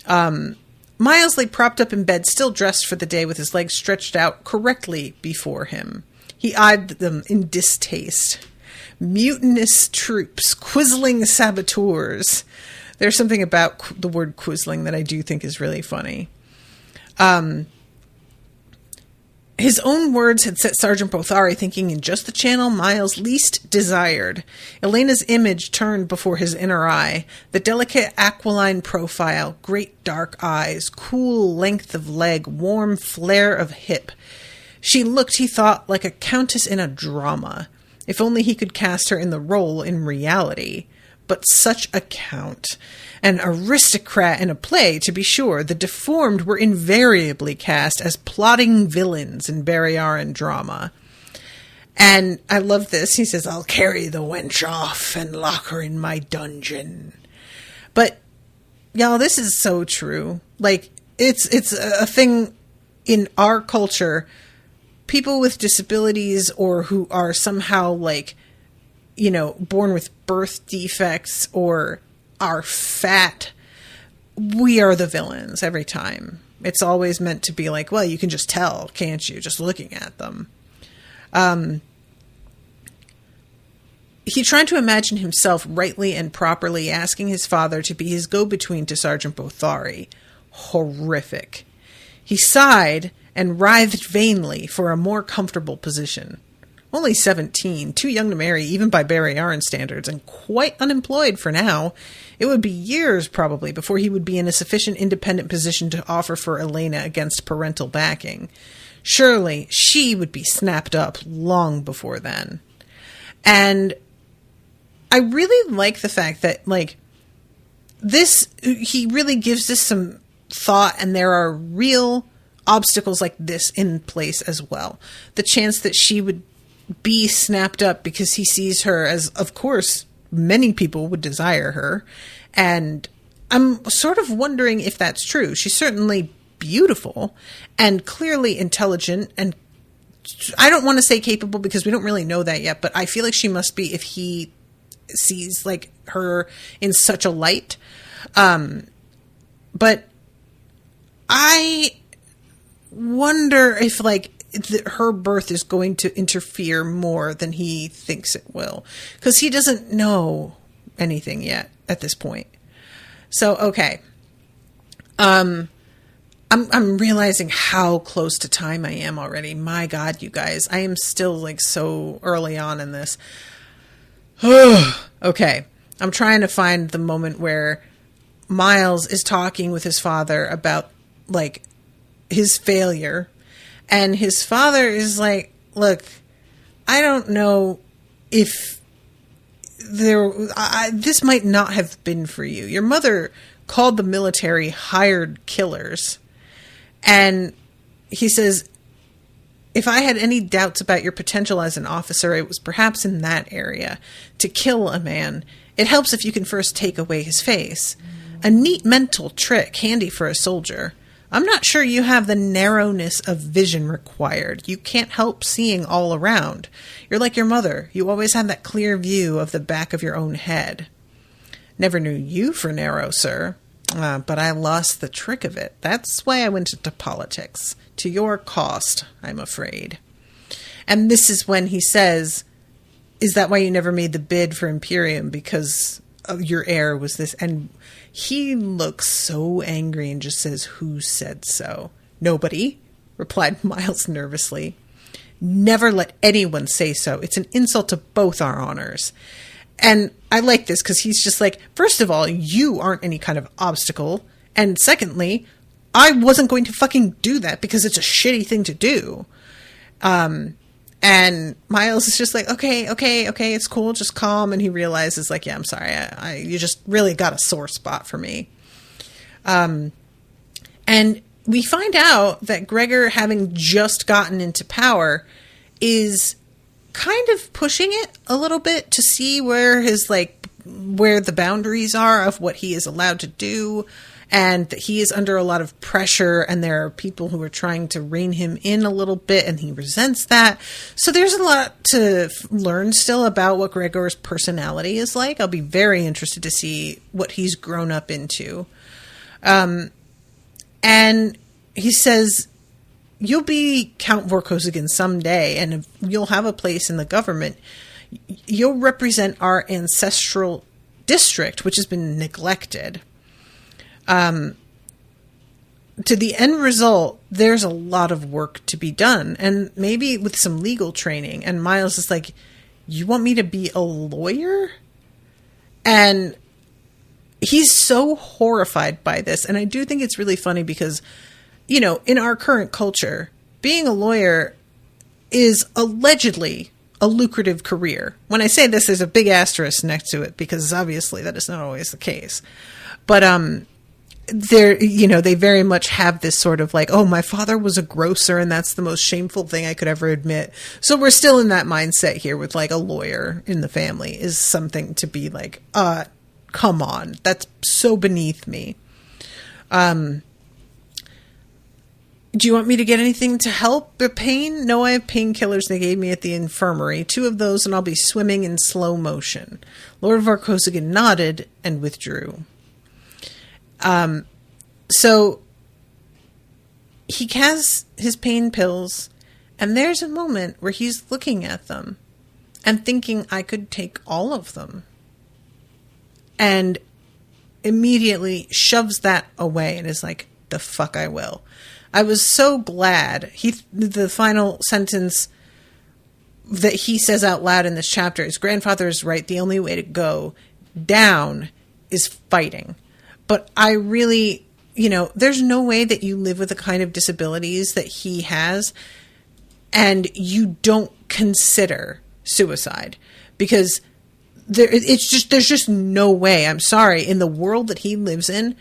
Miles lay propped up in bed, still dressed for the day with his legs stretched out correctly before him. He eyed them in distaste. Mutinous troops, quizzling saboteurs. There's something about the word quizzling that I do think is really funny. His own words had set Sergeant Bothari thinking in just the channel Miles least desired. Elena's image turned before his inner eye. The delicate aquiline profile, great dark eyes, cool length of leg, warm flare of hip. She looked, he thought, like a countess in a drama. If only he could cast her in the role in reality. But such a count. An aristocrat in a play, to be sure. The deformed were invariably cast as plotting villains in Barrayaran drama. And I love this. He says, "I'll carry the wench off and lock her in my dungeon." But, y'all, this is so true. Like, it's a thing in our culture. People with disabilities or who are somehow, like, you know, born with birth defects or are fat, we are the villains every time. It's always meant to be like, well, you can just tell, can't you, just looking at them. He tried to imagine himself rightly and properly asking his father to be his go-between to Sergeant Bothari. Horrific. He sighed and writhed vainly for a more comfortable position. Only 17, too young to marry even by Barrayaran standards, and quite unemployed for now. It would be years, probably, before he would be in a sufficient independent position to offer for Elena against parental backing. Surely she would be snapped up long before then. And I really like the fact that, like, this, he really gives this some thought, and there are real obstacles like this in place as well. The chance that she would be snapped up because he sees her as, of course, many people would desire her. And I'm sort of wondering if that's true. She's certainly beautiful and clearly intelligent, and I don't want to say capable because we don't really know that yet, but I feel like she must be if he sees like her in such a light. But I wonder if like her birth is going to interfere more than he thinks it will, because he doesn't know anything yet at this point. So, okay. I'm realizing how close to time I am already. My God, you guys, I am still like so early on in this. Okay. I'm trying to find the moment where Miles is talking with his father about like his failure. And his father is like, look, I don't know if this might not have been for you. Your mother called the military hired killers. And he says, if I had any doubts about your potential as an officer, it was perhaps in that area. To kill a man, it helps if you can first take away his face. A neat mental trick, handy for a soldier. I'm not sure you have the narrowness of vision required. You can't help seeing all around. You're like your mother. You always have that clear view of the back of your own head. Never knew you for narrow, sir. But I lost the trick of it. That's why I went into politics. To your cost, I'm afraid. And this is when he says, is that why you never made the bid for Imperium? Because your heir was this. And he looks so angry and just says, who said so? Nobody, replied Miles nervously. Never let anyone say so. It's an insult to both our honors. And I like this because he's just like, first of all, you aren't any kind of obstacle. And secondly, I wasn't going to fucking do that because it's a shitty thing to do. And Miles is just like, okay, it's cool, just calm. And he realizes like, yeah, I'm sorry. You just really got a sore spot for me. And we find out that Gregor, having just gotten into power, is kind of pushing it a little bit to see where the boundaries are of what he is allowed to do, and that he is under a lot of pressure, and there are people who are trying to rein him in a little bit, and he resents that. So there's a lot to learn still about what Gregor's personality is like. I'll be very interested to see what he's grown up into. And he says, you'll be Count Vorkosigan someday, and you'll have a place in the government. You'll represent our ancestral district, which has been neglected. To the end result, there's a lot of work to be done, and maybe with some legal training. And Miles is like, you want me to be a lawyer? And he's so horrified by this. And I do think it's really funny because, you know, in our current culture, being a lawyer is allegedly a lucrative career. When I say this, there's a big asterisk next to it because obviously that is not always the case. But they very much have this sort of like, oh, my father was a grocer and that's the most shameful thing I could ever admit. So we're still in that mindset here with like a lawyer in the family is something to be like, come on, that's so beneath me. Do you want me to get anything to help the pain? No, I have painkillers they gave me at the infirmary. 2 of those and I'll be swimming in slow motion. Lord Vorkosigan nodded and withdrew. So he has his pain pills, and there's a moment where he's looking at them and thinking, I could take all of them. And immediately shoves that away and is like, the fuck I will. I was so glad. The final sentence that he says out loud in this chapter is, grandfather is right. The only way to go down is fighting. But I really, there's no way that you live with the kind of disabilities that he has and you don't consider suicide, because there's just no way. I'm sorry. In the world that he lives in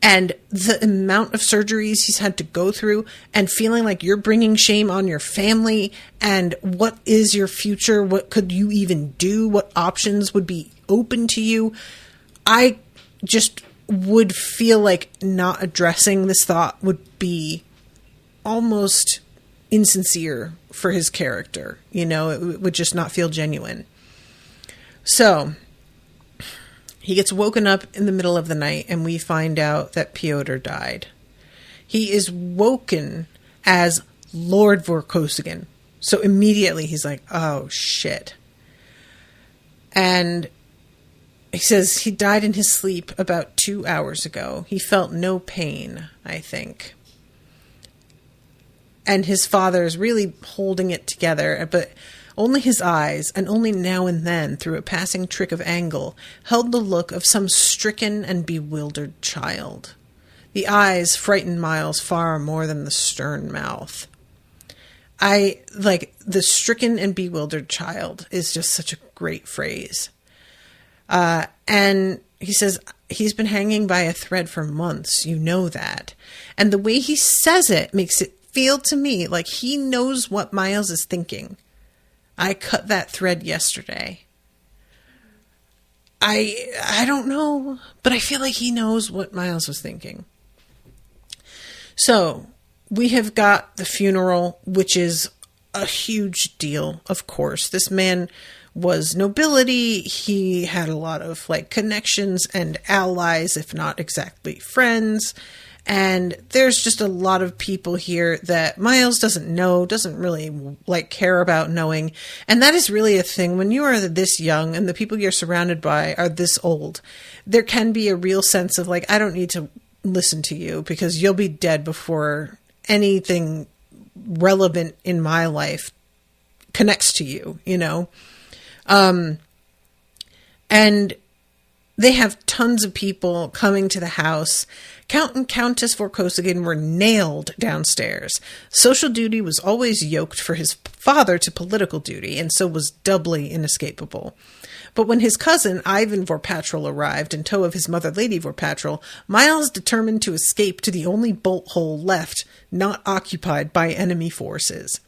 and the amount of surgeries he's had to go through and feeling like you're bringing shame on your family, and what is your future? What could you even do? What options would be open to you. I just would feel like not addressing this thought would be almost insincere for his character. You know, it would just not feel genuine. So he gets woken up in the middle of the night and we find out that Pyotr died. He is woken as Lord Vorkosigan. So immediately he's like, oh shit. And he says he died in his sleep about 2 hours ago. He felt no pain, I think. And his father is really holding it together, but only his eyes, and only now and then, through a passing trick of angle, held the look of some stricken and bewildered child. The eyes frightened Miles far more than the stern mouth. The stricken and bewildered child is just such a great phrase. And he says, he's been hanging by a thread for months. You know that. And the way he says it makes it feel to me like he knows what Miles is thinking. I cut that thread yesterday. I don't know, but I feel like he knows what Miles was thinking. So we have got the funeral, which is a huge deal, of course. This man was nobility. He had a lot of connections and allies, if not exactly friends. And there's just a lot of people here that Miles doesn't know, doesn't really care about knowing. And that is really a thing. When you are this young and the people you're surrounded by are this old, there can be a real sense of I don't need to listen to you because you'll be dead before anything relevant in my life connects to you, you know? And they have tons of people coming to the house. Count and Countess Vorkosigan were nailed downstairs. Social duty was always yoked for his father to political duty, and so was doubly inescapable. But when his cousin, Ivan Vorpatrol, arrived in tow of his mother, Lady Vorpatrol, Miles determined to escape to the only bolt hole left, not occupied by enemy forces.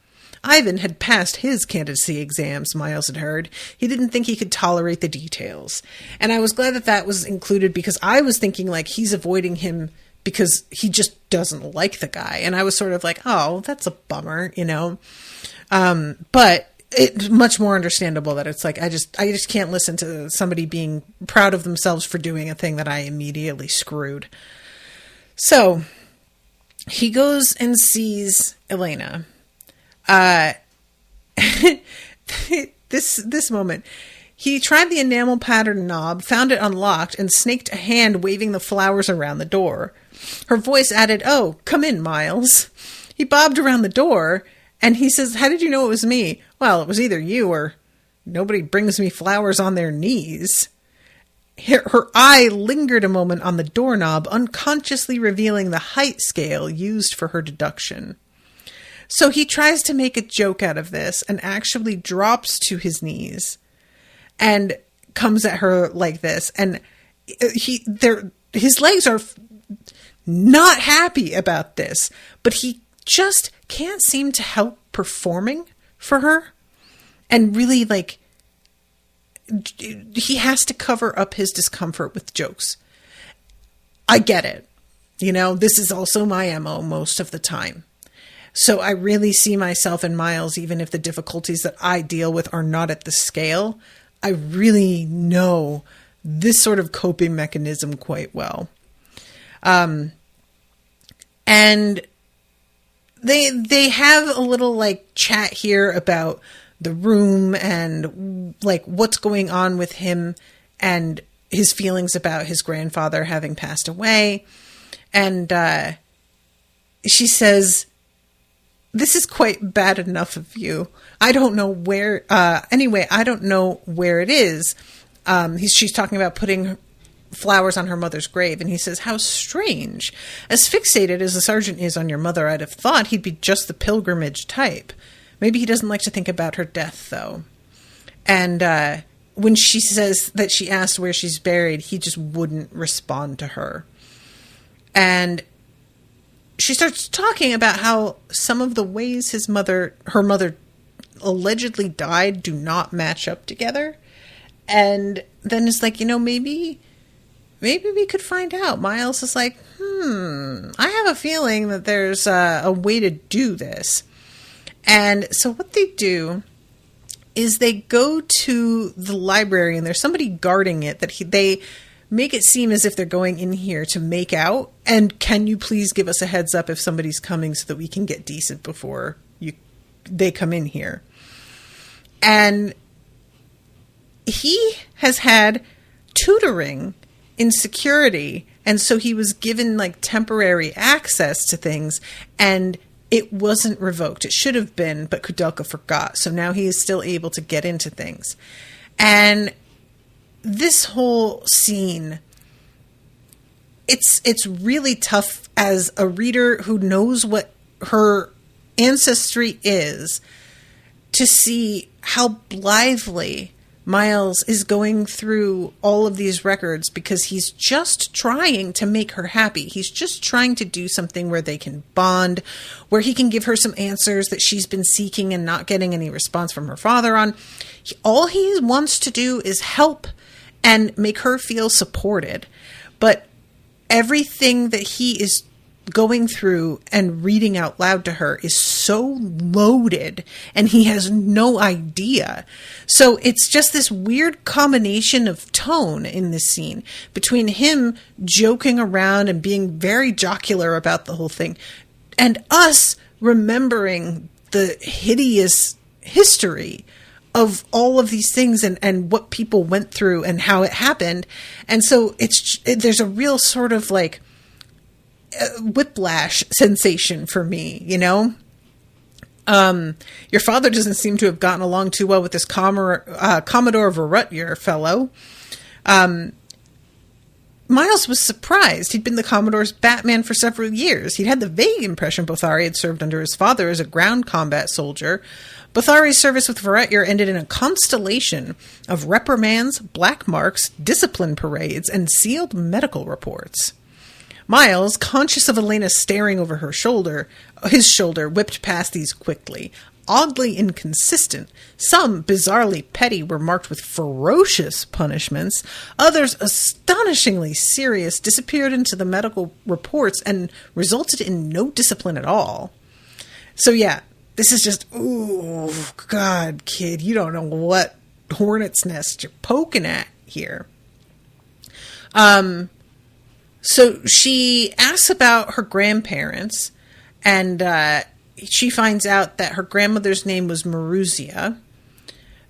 Ivan had passed his candidacy exams, Miles had heard. He didn't think he could tolerate the details. And I was glad that that was included because I was thinking he's avoiding him because he just doesn't like the guy. And I was sort of oh, that's a bummer, you know. But it's much more understandable that it's I just can't listen to somebody being proud of themselves for doing a thing that I immediately screwed. So he goes and sees Elena. This moment, he tried the enamel pattern knob, found it unlocked, and snaked a hand waving the flowers around the door. Her voice added, "Oh, come in, Miles." He bobbed around the door, and he says, "How did you know it was me?" "Well, it was either you or nobody brings me flowers on their knees." Her eye lingered a moment on the doorknob, unconsciously revealing the height scale used for her deduction. So he tries to make a joke out of this and actually drops to his knees and comes at her like this. And his legs are not happy about this, but he just can't seem to help performing for her. And really, he has to cover up his discomfort with jokes. I get it. You know, this is also my MO most of the time. So I really see myself in Miles, even if the difficulties that I deal with are not at the scale. I really know this sort of coping mechanism quite well. And they have a little chat here about the room and what's going on with him and his feelings about his grandfather having passed away. And she says, "This is quite bad enough of you. I don't know where, I don't know where it is." She's talking about putting flowers on her mother's grave. And he says, "How strange. As fixated as the sergeant is on your mother, I'd have thought he'd be just the pilgrimage type. Maybe he doesn't like to think about her death, though." And when she says that she asked where she's buried, he just wouldn't respond to her. And she starts talking about how some of the ways her mother allegedly died do not match up together. And then it's like, maybe we could find out. Miles is like, I have a feeling that there's a way to do this. And so what they do is they go to the library, and there's somebody guarding it that they make it seem as if they're going in here to make out. And can you please give us a heads up if somebody's coming so that we can get decent before they come in here. And he has had tutoring in security, and so he was given like temporary access to things, and it wasn't revoked. It should have been, but Kudelka forgot. So now he is still able to get into things. And this whole scene, it's really tough as a reader who knows what her ancestry is to see how blithely Miles is going through all of these records, because he's just trying to make her happy. He's just trying to do something where they can bond, where he can give her some answers that she's been seeking and not getting any response from her father on. All he wants to do is help and make her feel supported. But everything that he is going through and reading out loud to her is so loaded, and he has no idea. So it's just this weird combination of tone in this scene between him joking around and being very jocular about the whole thing, and us remembering the hideous history of all of these things and what people went through and how it happened. And so there's a real sort of like whiplash sensation for me, Your father doesn't seem to have gotten along too well with this Commodore Verruttier fellow. Miles was surprised. He'd been the Commodore's Batman for several years. He'd had the vague impression Bothari had served under his father as a ground combat soldier. Bothari's service with Verruttier ended in a constellation of reprimands, black marks, discipline parades, and sealed medical reports. Miles, conscious of Elena staring over his shoulder, whipped past these quickly. Oddly inconsistent. Some, bizarrely petty, were marked with ferocious punishments. Others, astonishingly serious, disappeared into the medical reports and resulted in no discipline at all. So yeah, this is just, ooh, God, kid, you don't know what hornet's nest you're poking at here. So she asks about her grandparents, and she finds out that her grandmother's name was Maruzia.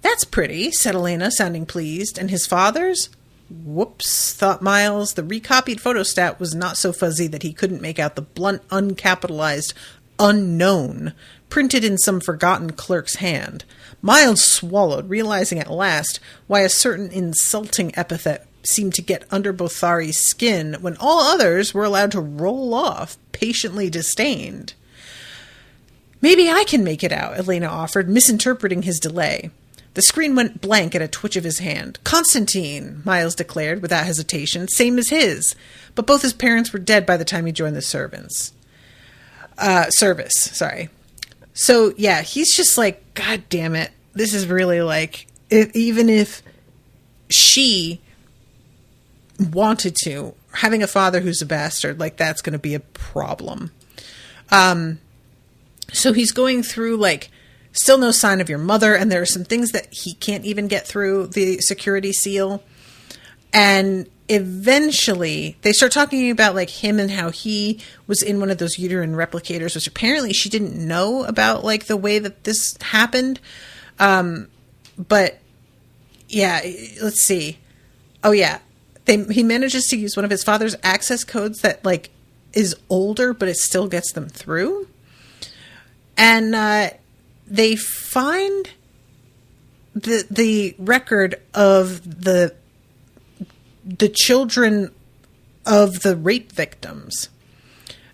That's pretty, said Elena, sounding pleased. And his father's? Whoops, thought Miles. The recopied photostat was not so fuzzy that he couldn't make out the blunt, uncapitalized unknown printed in some forgotten clerk's hand. Miles swallowed, realizing at last why a certain insulting epithet seemed to get under Bothari's skin when all others were allowed to roll off, patiently disdained. Maybe I can make it out, Elena offered, misinterpreting his delay. The screen went blank at a twitch of his hand. Constantine, Miles declared without hesitation, same as his. But both his parents were dead by the time he joined the service. So, yeah, he's just like, God damn it. This is really like, even if she wanted to, having a father who's a bastard, like, that's going to be a problem. So he's going through, like, still no sign of your mother, and there are some things that he can't even get through the security seal. And eventually they start talking about, like, him and how he was in one of those uterine replicators, which apparently she didn't know about, like, the way that this happened. But yeah, let's see. Oh yeah. He manages to use one of his father's access codes that, like, is older, but it still gets them through. And they find the record of the children of the rape victims.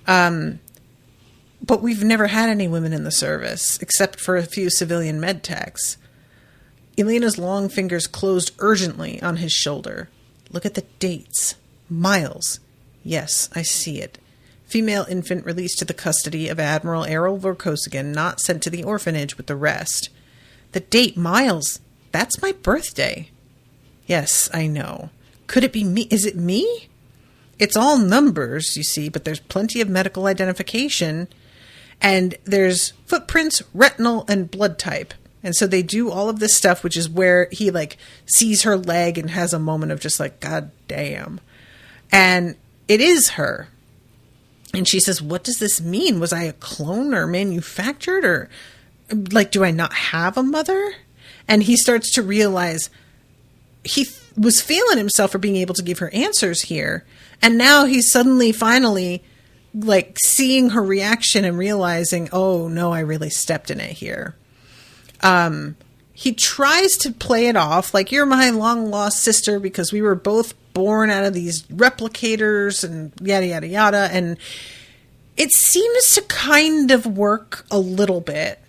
But we've never had any women in the service, except for a few civilian med techs. Elena's long fingers closed urgently on his shoulder. Look at the dates. Miles. Yes, I see it. Female infant released to the custody of Admiral Errol Vorkosigan, not sent to the orphanage with the rest. The date, Miles. That's my birthday. Yes, I know. Could it be me? Is it me? It's all numbers, you see, but there's plenty of medical identification. And there's footprints, retinal, and blood type. And so they do all of this stuff, which is where he, like, sees her leg and has a moment of just like, God damn. And it is her. And she says, what does this mean? Was I a clone or manufactured? Or, like, do I not have a mother? And he starts to realize he was failing himself for being able to give her answers here. And now he's suddenly, finally, like, seeing her reaction and realizing, oh, no, I really stepped in it here. He tries to play it off like, you're my long-lost sister because we were both born out of these replicators and yada, yada, yada. And it seems to kind of work a little bit.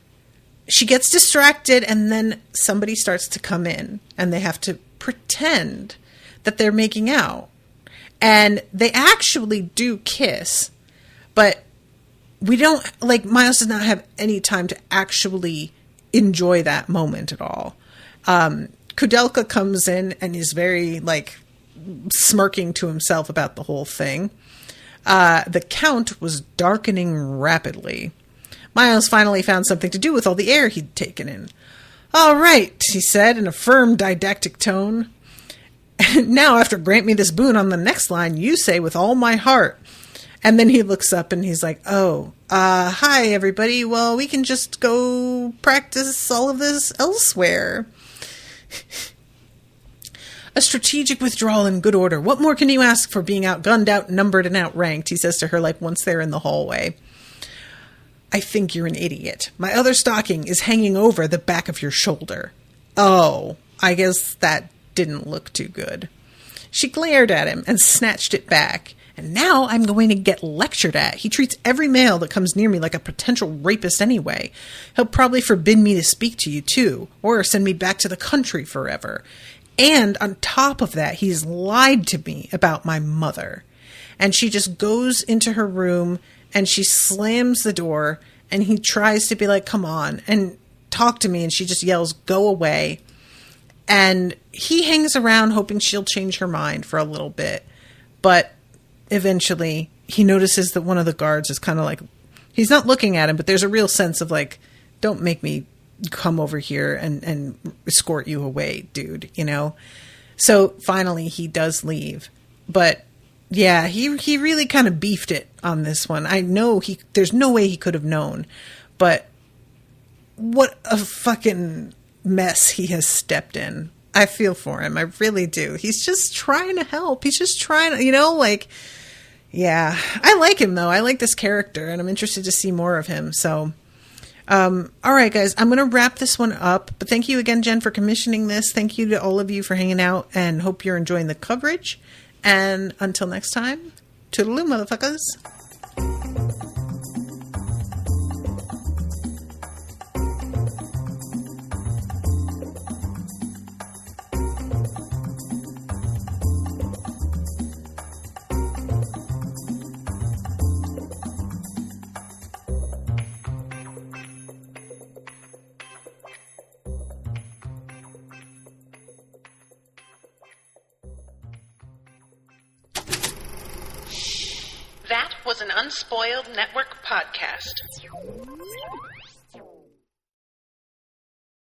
She gets distracted and then somebody starts to come in and they have to pretend that they're making out. And they actually do kiss, but we don't, like, Miles does not have any time to actually enjoy that moment at all. Kudelka comes in and is very, like, smirking to himself about the whole thing. The Count was darkening rapidly. Miles finally found something to do with all the air he'd taken in. All right, he said in a firm, didactic tone. Now, after grant me this boon on the next line, you say with all my heart. And then he looks up and he's like, hi, everybody. Well, we can just go practice all of this elsewhere. A strategic withdrawal in good order. What more can you ask for being outgunned, outnumbered, and outranked? He says to her, like, once they're in the hallway. I think you're an idiot. My other stocking is hanging over the back of your shoulder. Oh, I guess that didn't look too good. She glared at him and snatched it back. And now I'm going to get lectured at. He treats every male that comes near me like a potential rapist anyway. He'll probably forbid me to speak to you too, or send me back to the country forever. And on top of that, he's lied to me about my mother. And she just goes into her room and she slams the door and he tries to be like, come on, and talk to me. And she just yells, go away. And he hangs around hoping she'll change her mind for a little bit. But eventually he notices that one of the guards is kind of like, he's not looking at him, but there's a real sense of like, don't make me come over here and escort you away, dude, you know? So finally he does leave. But yeah, he really kind of beefed it on this one. I know there's no way he could have known, but what a fucking mess he has stepped in. I feel for him. I really do. He's just trying to help. He's just trying to, you know, like, yeah, I like him though. I like this character and I'm interested to see more of him. So, all right, guys, I'm going to wrap this one up, but thank you again, Jen, for commissioning this. Thank you to all of you for hanging out and hope you're enjoying the coverage. And until next time, toodaloo, motherfuckers. That was an Unspoiled Network podcast.